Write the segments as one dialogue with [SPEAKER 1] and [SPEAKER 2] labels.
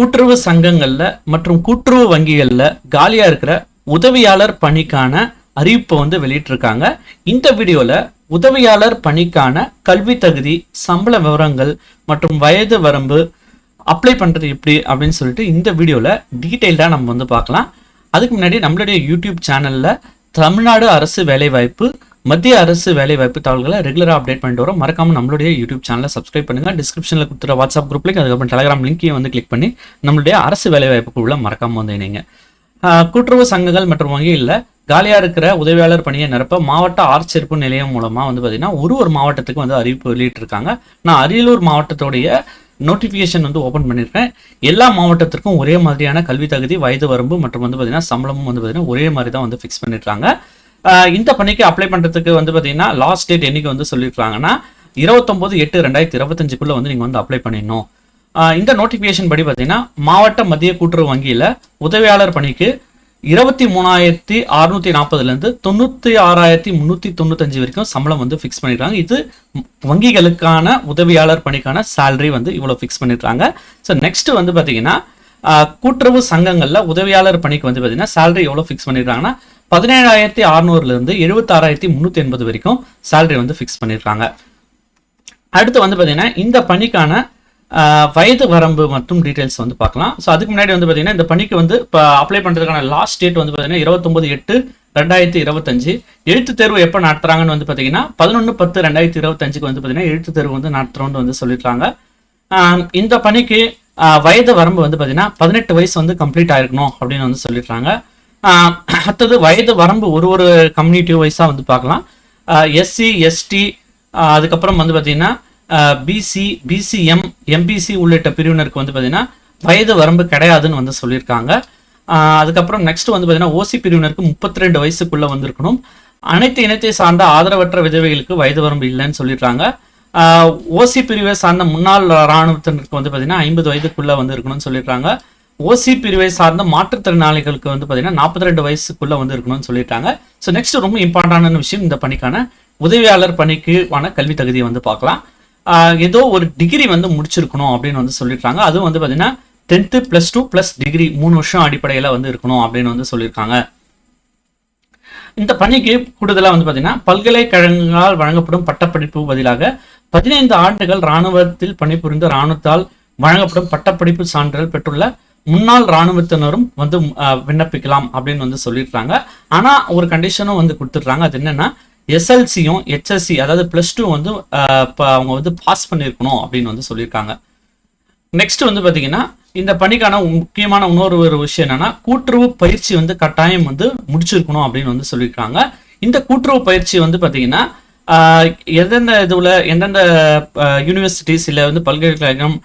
[SPEAKER 1] கூட்டுறவு சங்கங்கள்ல மற்றும் கூட்டுறவு வங்கிகள்ல காலியா இருக்கிற உதவியாளர் பணிக்கான அறிவிப்பை வந்து வெளியிட்டிருக்காங்க. இந்த வீடியோல உதவியாளர் பணிக்கான கல்வி தகுதி, சம்பள விவரங்கள் மற்றும் வயது வரம்பு, அப்ளை பண்றது எப்படி அப்படின்னு சொல்லிட்டு இந்த வீடியோல டீடைல்டா நம்ம வந்து பார்க்கலாம். அதுக்கு முன்னாடி நம்மளுடைய யூடியூப் சேனல்ல தமிழ்நாடு அரசு வேலைவாய்ப்பு, மத்திய அரசு வேலைவாய்ப்பு தகவல்களை ரெகுலராக அப்டேட் பண்ணிட்டு வரோம். மறக்காம நம்மளுடைய யூடியூப் சேனலை சப்ஸ்கிரைப் பண்ணுங்க. டிஸ்கிரிப்ஷனில் கொடுத்துற வாட்ஸ்அப் குரூப் லிங்க், அதுக்கப்புறம் டெலிகிராம் லிங்கையும் வந்து கிளிக் பண்ணி நம்மளுடைய அரசு வேலைவாய்ப்புக்கு உள்ள மறக்காம வந்து இணைங்க. கூட்டுறவு சங்கங்கள் மற்றும் வங்கிகளில் காலியா இருக்கிற உதவியாளர் பணியை நிரப்ப மாவட்ட ஆட்சேர்ப்பு நிலையம் மூலமா வந்து பார்த்தீங்கன்னா ஒரு மாவட்டத்துக்கு வந்து அறிவிப்பு வெளியிட்டிருக்காங்க. நான் அரியலூர் மாவட்டத்துடைய நோட்டிஃபிகேஷன் வந்து ஓப்பன் பண்ணியிருக்கேன். எல்லா மாவட்டத்திற்கும் ஒரே மாதிரியான கல்வி தகுதி, வயது வரம்பு மற்றும் வந்து பார்த்தீங்கன்னா சம்பளமும் வந்து பார்த்தீங்கன்னா ஒரே மாதிரி தான் வந்து ஃபிக்ஸ் பண்ணிருக்காங்க. இந்த பணிக்கு அப்ளை பண்றதுக்கு வந்து பார்த்தீங்கன்னா லாஸ்ட் டேட் என்னைக்கு வந்து சொல்லியிருக்காங்கன்னா 29/8/2025 வந்து நீங்க வந்து அப்ளை பண்ணிடணும். இந்த நோட்டிஃபிகேஷன் படி பார்த்தீங்கன்னா மாவட்ட மத்திய கூட்டுறவு வங்கியில உதவியாளர் பணிக்கு 23,640 96,395 வரைக்கும் சம்பளம் வந்து ஃபிக்ஸ் பண்ணிருக்காங்க. இது வங்கிகளுக்கான உதவியாளர் பணிக்கான சேலரி வந்து இவ்வளவு ஃபிக்ஸ் பண்ணிருக்காங்க. ஸோ நெக்ஸ்ட் வந்து பாத்தீங்கன்னா கூட்டுறவு சங்கங்கள்ல உதவியாளர் பணிக்கு வந்து பாத்தீங்கன்னா சேலரி எவ்வளவு ஃபிக்ஸ் பண்ணிருக்காங்கன்னா 17,600 76,380 வரைக்கும் சேலரி வந்து ஃபிக்ஸ் பண்ணிருக்காங்க. அடுத்து வந்து பாத்தீங்கன்னா இந்த பணிக்கான வயது வரம்பு மற்றும் டீடைல்ஸ் வந்து பார்க்கலாம். ஸோ அதுக்கு முன்னாடி வந்து பார்த்தீங்கன்னா இந்த பணிக்கு வந்து இப்போ அப்ளை பண்ணுறதுக்கான லாஸ்ட் டேட் வந்து பார்த்தீங்கன்னா 29/8/2025. எழுத்து தேர்வு எப்போ நடத்துறாங்கன்னு வந்து பார்த்தீங்கன்னா 11/10/2025 வந்து பார்த்தீங்கன்னா எழுத்து தேர்வு வந்து நடத்துறோம்னு வந்து சொல்லியிருக்காங்க. இந்த பணிக்கு வயது வரம்பு வந்து பார்த்தீங்கன்னா 18 வயசு வந்து கம்ப்ளீட் ஆயிருக்கணும் அப்படின்னு வந்து சொல்லியிருக்காங்க. அடுத்தது வயது வரம்பு ஒரு கம்யூனிட்டி வைஸாக வந்து பார்க்கலாம். எஸ்சி, எஸ்டி, அதுக்கப்புறம் வந்து பார்த்தீங்கன்னா பிசி, பிசிஎம், எம்பிசி உள்ளிட்ட பிரிவினருக்கு வந்து பார்த்தீங்கன்னா வயது வரம்பு கிடையாதுன்னு வந்து சொல்லியிருக்காங்க. அதுக்கப்புறம் நெக்ஸ்ட் வந்து பார்த்தீங்கன்னா ஓசி பிரிவினருக்கு 32 வயசுக்குள்ள வந்து இருக்கணும். அனைத்து இனத்தை சார்ந்த ஆதரவற்ற விதவைகளுக்கு வயது வரம்பு இல்லைன்னு சொல்லியிருக்காங்க. ஓசி பிரிவை சார்ந்த முன்னாள் இராணுவத்தினருக்கு வந்து பார்த்தீங்கன்னா 50 வயதுக்குள்ள வந்து இருக்கணும்னு சொல்லியிருக்காங்க. ஓசி பிரிவை சார்ந்த மாற்றுத்திறனாளிகளுக்கு வந்து பார்த்தீங்கன்னா 42 வயசுக்குள்ள வந்து இருக்கணும்னு சொல்லியிருக்காங்க. ஸோ நெக்ஸ்ட் ரொம்ப இம்பார்ட்டன்டான விஷயம், இந்த பணிக்கான உதவியாளர் பணிக்கான கல்வி தகுதியை வந்து பார்க்கலாம். ஏதோ ஒரு டிகிரி வந்து முடிச்சிருக்கணும் அப்படின்னு வந்து சொல்லியிருக்காங்க. அதுவும் வந்து பார்த்தீங்கன்னா 10th +2 + டிகிரி 3 வருஷம் அடிப்படையில் வந்து இருக்கணும் அப்படின்னு வந்து சொல்லியிருக்காங்க. இந்த பணிக்கு கூடுதலாக வந்து பார்த்தீங்கன்னா பல்கலைக்கழகங்களால் வழங்கப்படும் பட்டப்படிப்பு பதிலாக 15 ஆண்டுகள் இராணுவத்தில் பணிபுரிந்த இராணுவத்தால் வழங்கப்படும் பட்டப்படிப்பு சான்றிதழ் பெற்றுள்ள முன்னாள் இராணுவத்தினரும் வந்து விண்ணப்பிக்கலாம் அப்படின்னு வந்து சொல்லியிருக்காங்க. ஆனால் ஒரு கண்டிஷனும் வந்து கொடுத்துட்றாங்க. அது என்னன்னா எஸ்எல்சியும் ஹெச்எஸ்சி அதாவது +2 வந்து அவங்க வந்து பாஸ் பண்ணியிருக்கணும் அப்படின்னு வந்து சொல்லியிருக்காங்க. நெக்ஸ்ட் வந்து பார்த்தீங்கன்னா இந்த பணிக்கான முக்கியமான இன்னொரு விஷயம் என்னன்னா கூட்டுறவு பயிற்சி வந்து கட்டாயம் வந்து முடிச்சிருக்கணும் அப்படின்னு வந்து சொல்லியிருக்காங்க. இந்த கூட்டுறவு பயிற்சி வந்து பார்த்தீங்கன்னா எந்தெந்த யூனிவர்சிட்டிஸ் இல்லை வந்து பல்கலைக்கழகம்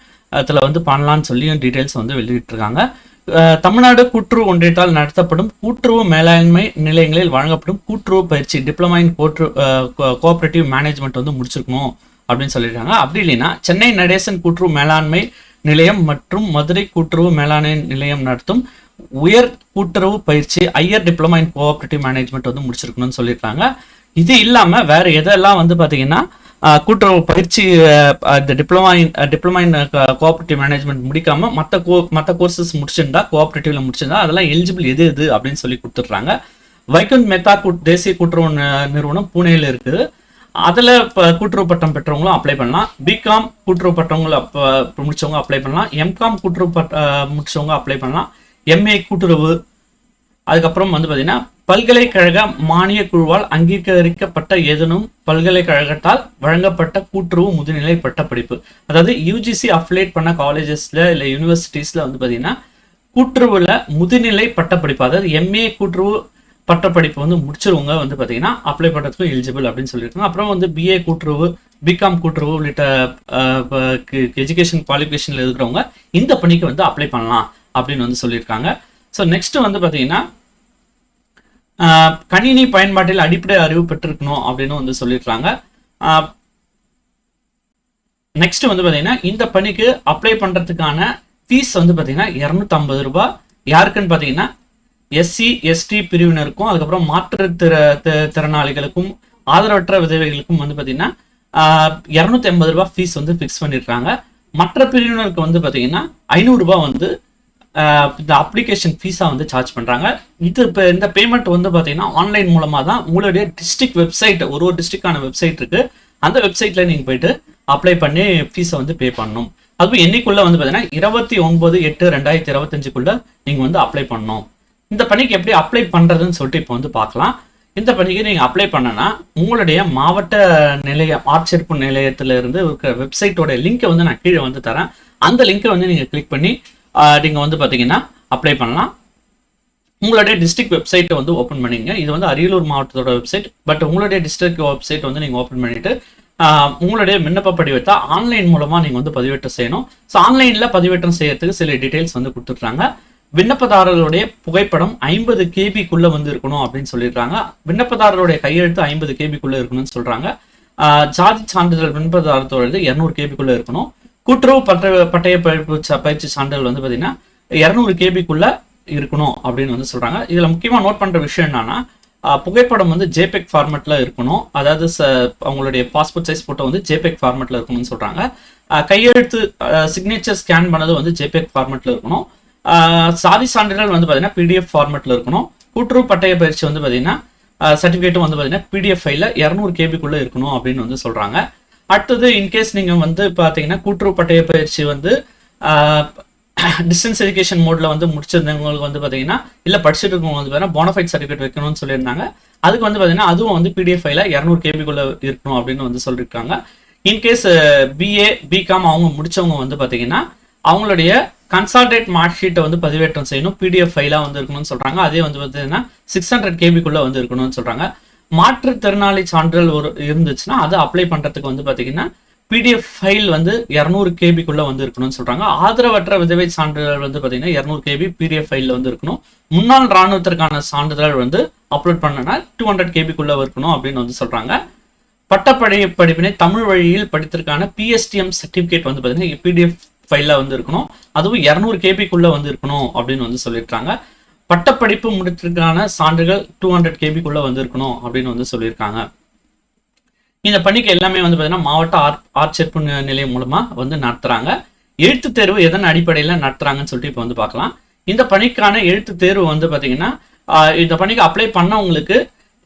[SPEAKER 1] வந்து பண்ணலான்னு சொல்லி டீட்டெயில்ஸ் வந்து வெளியிட்டிருக்காங்க. தமிழ்நாடு கூட்டுறவு ஒன்றியத்தால் நடத்தப்படும் கூட்டுறவு மேலாண்மை நிலையங்களில் வழங்கப்படும் கூட்டுறவு பயிற்சி டிப்ளமா இன் கோஆபரேட்டிவ் மேனேஜ்மெண்ட் வந்து முடிச்சிருக்கணும் அப்படின்னு சொல்லியிருக்காங்க. அப்படி இல்லைன்னா சென்னை நடேசன் கூட்டுறவு மேலாண்மை நிலையம் மற்றும் மதுரை கூட்டுறவு மேலாண்மை நிலையம் நடத்தும் உயர் கூட்டுறவு பயிற்சி higher diploma in cooperative management வந்து முடிச்சிருக்கணும்னு சொல்லியிருக்காங்க. இது இல்லாம வேற எதெல்லாம் வந்து பாத்தீங்கன்னா கூட்டுறவு பயிற்சி டிப்ளமா இன் கோஆபரேட்டிவ் மேனேஜ்மெண்ட் முடிக்காம மற்ற கோர்சஸ் முடிச்சிருந்தா, கோஆபரேட்டிவ்ல முடிச்சிருந்தா அதெல்லாம் எலிஜிபிள் எது அப்படின்னு சொல்லி கொடுத்துட்றாங்க. வைகுந்த் மெத்தா தேசிய கூட்டுறவு நிறுவனம் புனேல இருக்குது. அதில் கூட்டுறவு பட்டம் பெற்றவங்களும் அப்ளை பண்ணலாம். பிகாம் கூட்டுறவு பட்டவங்களும் முடிச்சவங்க அப்ளை பண்ணலாம். எம்காம் கூட்டுறவு முடிச்சவங்க அப்ளை பண்ணலாம். எம்ஏ கூட்டுறவு, அதுக்கப்புறம் வந்து பார்த்தீங்கன்னா பல்கலைக்கழக மானிய குழுவால் அங்கீகரிக்கப்பட்ட ஏதேனும் பல்கலைக்கழகத்தால் வழங்கப்பட்ட கூட்டுறவு முதுநிலை பட்டப்படிப்பு, அதாவது யூஜிசி அஃபிலேட் பண்ண காலேஜஸ்ல இல்லை யூனிவர்சிட்டிஸ்ல வந்து பார்த்தீங்கன்னா கூட்டுறவுல முதுநிலை பட்டப்படிப்பு, அதாவது எம்ஏ கூட்டுறவு பட்டப்படிப்பு வந்து முடிச்சிருவங்க வந்து பார்த்தீங்கன்னா அப்ளை பண்ணுறதுக்கும் எலிஜிபிள் அப்படின்னு சொல்லியிருக்காங்க. அப்புறம் வந்து பிஏ கூட்டுறவு, பிகாம் கூட்டுறவு உள்ளிட்ட எஜுகேஷன் குவாலிஃபிகேஷன்ல இருக்கிறவங்க இந்த பணிக்கு வந்து அப்ளை பண்ணலாம் அப்படின்னு வந்து சொல்லியிருக்காங்க. ஸோ நெக்ஸ்ட் வந்து பார்த்தீங்கன்னா கணினி பயன்பாட்டில் அடிப்படை அறிவு பெற்றிருக்கணும் அப்படின்னு வந்து சொல்லியிருக்காங்க. நெக்ஸ்ட் வந்து பார்த்தீங்கன்னா இந்த பணிக்கு அப்ளை பண்ணுறதுக்கான ஃபீஸ் வந்து பார்த்தீங்கன்னா 250 ரூபாய். யாருக்குன்னு பார்த்தீங்கன்னா எஸ்சி, எஸ்டி பிரிவினருக்கும், அதுக்கப்புறம் மாற்றுத்திறனாளிகளுக்கும், ஆதரவற்ற விதவைகளுக்கும் வந்து பார்த்தீங்கன்னா 250 ரூபாய் ஃபீஸ் வந்து ஃபிக்ஸ் பண்ணியிருக்காங்க. மற்ற பிரிவினருக்கு வந்து பார்த்தீங்கன்னா 500 ரூபாய் வந்து இந்த அப்ளிகேஷன் ஃபீஸாக வந்து சார்ஜ் பண்ணுறாங்க. இது இப்போ இந்த பேமெண்ட் வந்து பார்த்தீங்கன்னா ஆன்லைன் மூலமாக தான் உங்களுடைய டிஸ்ட்ரிக்ட் வெப்சைட், ஒரு டிஸ்ட்ரிக்டான வெப்சைட் இருக்குது, அந்த வெப்சைட்டில் நீங்கள் போயிட்டு அப்ளை பண்ணி ஃபீஸை வந்து பே பண்ணணும். அதுவும் என்னைக்குள்ளே வந்து பார்த்தீங்கன்னா 29/8/2025 நீங்கள் வந்து அப்ளை பண்ணணும். இந்த பணிக்கு எப்படி அப்ளை பண்ணுறதுன்னு சொல்லிட்டு இப்போ வந்து பார்க்கலாம். இந்த பணிக்கு நீங்கள் அப்ளை பண்ணனா உங்களுடைய மாவட்ட நிலையம், ஆட்சேர்ப்பு நிலையத்திலிருந்து இருக்கிற வெப்சைட்டோட லிங்கை வந்து நான் கீழே வந்து தரேன். அந்த லிங்கை வந்து நீங்கள் கிளிக் பண்ணி நீங்கள் வந்து பார்த்தீங்கன்னா அப்ளை பண்ணலாம். உங்களுடைய டிஸ்ட்ரிக்ட் வெப்சைட்டை வந்து ஓப்பன் பண்ணிங்க. இது வந்து அரியலூர் மாவட்டத்தோட வெப்சைட். பட் உங்களுடைய டிஸ்ட்ரிக்ட் வெப்சைட் வந்து நீங்கள் ஓப்பன் பண்ணிவிட்டு உங்களுடைய விண்ணப்ப படிவத்தை ஆன்லைன் மூலமாக நீங்கள் வந்து பதிவேற்றம் செய்யணும். ஸோ ஆன்லைனில் பதிவேற்றம் செய்யறதுக்கு சில டீட்டெயில்ஸ் வந்து கொடுத்துட்றாங்க. விண்ணப்பதாரர்களுடைய புகைப்படம் 50 KB வந்து இருக்கணும் அப்படின்னு சொல்லிடுறாங்க. விண்ணப்பதாரருடைய கையெழுத்து 50 KB இருக்கணும்னு சொல்றாங்க. ஜாதி சான்றிதழ் விண்ணப்பதாரத்தோட 200 KB இருக்கணும். கூட்டுறவு பட்டய பயிற்சி சான்றிதழ் வந்து பார்த்தீங்கன்னா 200 KB இருக்கணும் அப்படின்னு வந்து சொல்றாங்க. இதுல முக்கியமா நோட் பண்ற விஷயம் என்னன்னா, புகைப்படம் வந்து ஜேபெக் ஃபார்மேட்ல இருக்கணும். அதாவது அவங்களுடைய பாஸ்போர்ட் சைஸ் போட்டோ வந்து ஜேபெக் ஃபார்மேட்ல இருக்கணும்னு சொல்றாங்க. கையெழுத்து சிக்னேச்சர் ஸ்கேன் பண்ணது வந்து ஜேபெக் ஃபார்மேட்ல இருக்கணும். சாதி சான்றிதழ் வந்து பார்த்தீங்கன்னா PDF ஃபார்மேட்ல இருக்கணும். கூட்டுறவு பட்டய பயிற்சி வந்து பார்த்தீங்கன்னா சர்டிஃபிகேட்டும் வந்து பார்த்தீங்கன்னா PDF ஃபைல 200 KB இருக்கணும் அப்படின்னு வந்து சொல்றாங்க. அடுத்தது இன்கேஸ் நீங்க வந்து பார்த்தீங்கன்னா கூட்டுறவு பட்டய பயிற்சி வந்து டிஸ்டன்ஸ் எஜுகேஷன் மோட்ல வந்து முடிச்சிருந்தவங்களுக்கு வந்து பார்த்தீங்கன்னா இல்லை படிச்சுட்டு இருக்கவங்க வந்து பார்த்தீங்கன்னா போனஃபைட் சர்டிஃபிகேட் வைக்கணும்னு சொல்லியிருந்தாங்க. அதுக்கு வந்து பார்த்தீங்கன்னா அதுவும் வந்து PDF ஃபைல 200 KB இருக்கணும் அப்படின்னு வந்து சொல்லியிருக்காங்க. இன்கேஸ் BA BCom அவங்க முடிச்சவங்க வந்து பார்த்தீங்கன்னா அவங்களுடைய கன்சால்டேட் மார்க் ஷீட்டை வந்து பதிவேற்றம் செய்யணும். PDF ஃபைலாக வந்து இருக்கணும்னு சொல்றாங்க. அதே வந்து பார்த்தீங்கன்னா 600 KB வந்து இருக்கணும்னு சொல்றாங்க. மாற்றுத்திறனாளி சான்றிதழ் ஒரு இருந்துச்சுன்னா அதை அப்ளை பண்றதுக்கு வந்து பார்த்தீங்கன்னா PDF ஃபைல் வந்து 200 KB வந்து இருக்கணும்னு சொல்றாங்க. ஆதரவற்ற விதவை சான்றிதழ் வந்து பார்த்தீங்கன்னா 200 KB PDF ஃபைல்ல வந்து இருக்கணும். முன்னாள் இராணுவத்திற்கான சான்றிதழ் வந்து அப்லோட் பண்ணனா 200 KB இருக்கணும் அப்படின்னு வந்து சொல்றாங்க. படிப்பினை தமிழ் வழியில் படித்திற்கான PSTM சர்டிஃபிகேட் வந்து பார்த்தீங்கன்னா PDF ஃபைல்ல வந்து இருக்கணும். அதுவும் 200 KB வந்து இருக்கணும் அப்படின்னு வந்து சொல்லியிருக்காங்க. பட்டப்படிப்பு முடித்திற்கான சான்றுகள் 200 KB வந்து இருக்கணும் அப்படின்னு வந்து சொல்லியிருக்காங்க. இந்த பணிக்கு எல்லாமே வந்து பார்த்தீங்கன்னா மாவட்ட ஆட்சேர்ப்பு நிலையம் மூலமா வந்து நடத்துறாங்க. எழுத்து தேர்வு எதன் அடிப்படையில் நடத்துறாங்கன்னு சொல்லிட்டு இப்போ வந்து பார்க்கலாம். இந்த பணிக்கான எழுத்து தேர்வு வந்து பார்த்தீங்கன்னா இந்த பணிக்கு அப்ளை பண்ணவங்களுக்கு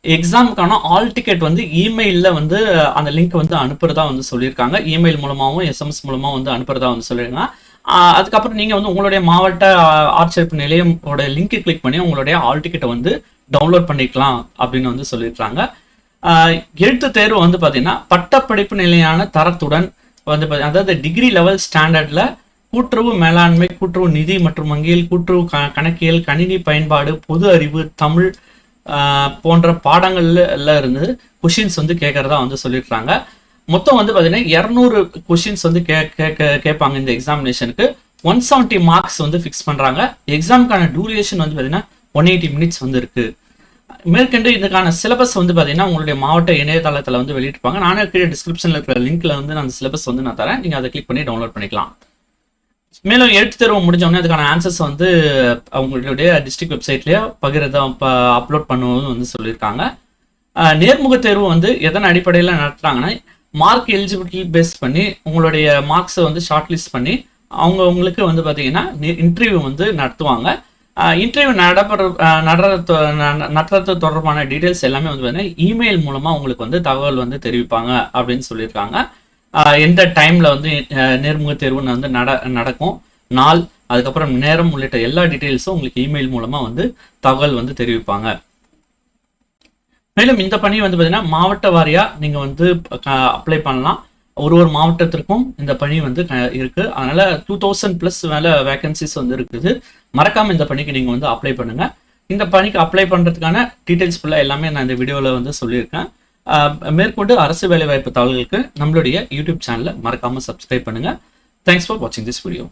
[SPEAKER 1] எக்ஸாமுக்கான ஆல் டிக்கெட் வந்து இமெயிலில் வந்து அந்த லிங்க் வந்து அனுப்புறதா வந்து சொல்லியிருக்காங்க. இமெயில் மூலமாகவும் SMS மூலமாக வந்து அனுப்புறதா வந்து சொல்லியிருக்காங்க. அதுக்கப்புறம் நீங்கள் வந்து உங்களுடைய மாவட்ட ஆட்சேர்ப்பு நிலையமோட லிங்க் கிளிக் பண்ணி உங்களுடைய ஆல் டிக்கெட்டை வந்து டவுன்லோட் பண்ணிக்கலாம் அப்படின்னு வந்து சொல்லியிருக்காங்க. எழுத்து தேர்வு வந்து பார்த்தீங்கன்னா பட்டப்படிப்பு நிலையான தரத்துடன் வந்து அதாவது டிகிரி லெவல் ஸ்டாண்டர்டில் கூட்டுறவு மேலாண்மை, கூட்டுறவு நிதி மற்றும் வங்கியில், கூட்டுறவு கணக்கியல், கணினி பயன்பாடு, பொது அறிவு, தமிழ் போன்ற பாடங்கள்ல இருந்து கொஷின்ஸ் வந்து கேட்கறதா வந்து சொல்லியிருக்காங்க. மொத்தம் வந்து பார்த்தீங்கன்னா 200 கொஷின்ஸ் வந்து கேட்பாங்க இந்த எக்ஸாமினேஷனுக்கு. 170 மார்க்ஸ் வந்து ஃபிக்ஸ் பண்றாங்க. எக்ஸாமுக்கான டூரேஷன் வந்து பார்த்தீங்கன்னா 180 மினிட்ஸ் வந்து இருக்கு. மேற்கொண்டு இதுக்கான சிலபஸ் வந்து பார்த்தீங்கன்னா உங்களுடைய மாவட்ட இணையதளத்தில் வந்து வெளியிட்டிருப்பாங்க. நானே கீழே டிஸ்கிரிப்ஷனில் இருக்கிற லிங்க்ல வந்து நான் சிலபஸ் வந்து நான் தரேன். நீங்கள் அதை கிளிக் பண்ணி டவுன்லோட் பண்ணிக்கலாம். மேலும் எழுத்து தேர்வு முடிஞ்சவொடனே அதுக்கான ஆன்சர்ஸ் வந்து அவங்களுடைய டிஸ்ட்ரிக்ட் வெப்சைட்லேயே அப்லோட் பண்ணுவோம்னு வந்து சொல்லியிருக்காங்க. நேர்முக தேர்வு வந்து எதன் அடிப்படையில் நடத்துகிறாங்கன்னா மார்க் எலிஜிபிலிட்டி பேஸ் பண்ணி உங்களுடைய மார்க்ஸை வந்து ஷார்ட் லிஸ்ட் பண்ணி உங்களுக்கு வந்து பார்த்தீங்கன்னா இன்டர்வியூ வந்து நடத்துவாங்க. இன்டர்வியூ நடத்துறது தொடர்பான டீட்டெயில்ஸ் எல்லாமே வந்து பார்த்தீங்கன்னா இமெயில் மூலமாக உங்களுக்கு வந்து தகவல் வந்து தெரிவிப்பாங்க அப்படின்னு சொல்லியிருக்காங்க. எந்த டைம்ல வந்து நேர்முக தேர்வு வந்து நடக்கும், நாள், அதுக்கப்புறம் நேரம் உள்ளிட்ட எல்லா டீட்டெயில்ஸும் உங்களுக்கு இமெயில் மூலமா வந்து தகவல் வந்து தெரிவிப்பாங்க. மேலும் இந்த பணி வந்து பார்த்தீங்கன்னா மாவட்ட வாரியா நீங்க வந்து அப்ளை பண்ணலாம். ஒரு மாவட்டத்திற்கும் இந்த பணி வந்து இருக்கு. அதனால 2000+ மேல வேகன்சிஸ் வந்து இருக்குது. மறக்காம இந்த பணிக்கு நீங்க வந்து அப்ளை பண்ணுங்க. இந்த பணிக்கு அப்ளை பண்றதுக்கான டீட்டெயில்ஸ் ஃபுல்லாக எல்லாமே நான் இந்த வீடியோவில் வந்து சொல்லியிருக்கேன். மேற்கொண்டு அரசு வேலைவாய்ப்பு தகவல்களுக்கு நம்மளுடைய யூடியூப் சேனலை மறக்காம சப்ஸ்கிரைப் பண்ணுங்க. தேங்க்ஸ் ஃபார் வாட்சிங் திஸ் வீடியோ.